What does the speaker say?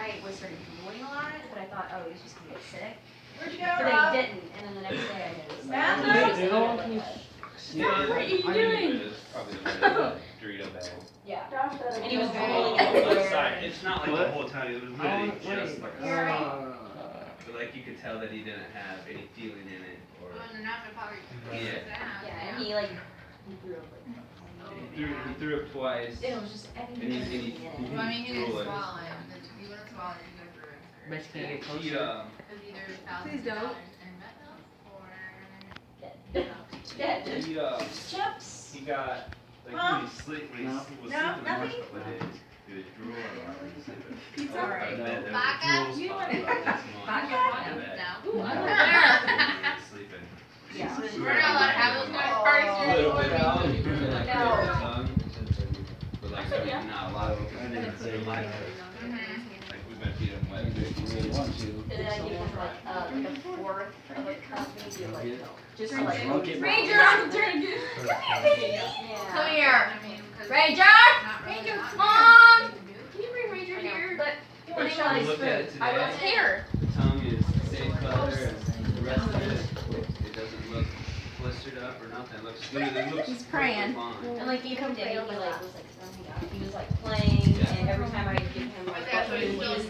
night was started drooling a lot, but I thought, oh, he was just gonna get sick. Where'd you go, But Rob? he didn't, and then the next day I noticed. What are you doing? It's probably the Dorito bag. Yeah. Josh said And he was it. drooling Outside, everywhere. it's not like the whole time, it was literally just like You're right. but like you could tell that he didn't have any feeling in it, or Yeah, and he like, he threw up like. he threw up twice, It was just, and he Well, I mean, he didn't drooled. swallow it. You wouldn't swallow it, you go through it. Bet you can't get He closer. It's either Please don't. $1,000 in vet milk or Dead. he Chips. he got like Huh? when he was sleeping No, the first nothing? couple of days, he was drooling a lot when he was sleeping. Pizza? I bet there was a Vodka? drool You spot want like this one. Vodka? I bet. No. Ooh, I When don't he was sleeping. Yeah. We're not allowed to have those kind of parties A here little bit anymore. out, you put it like No. over the tongue, but like I mean, not a lot of them. I didn't say like like we've been feeding him wet. And then I gave him like a fourth of a cup, maybe of like milk. Just to like. Ranger, I'm turning to Yeah. Come here. Ranger! Ranger, Come on! Can you bring Ranger I know, here? but you But want to we looked at it I today, was here. the tongue is safe color and the rest of it doesn't look blistered up or nothing, it looks good, it looks He's praying. perfectly And like you come day, he like was like throwing up. He was like playing, and every time I give him like That's what food, he's he was doing.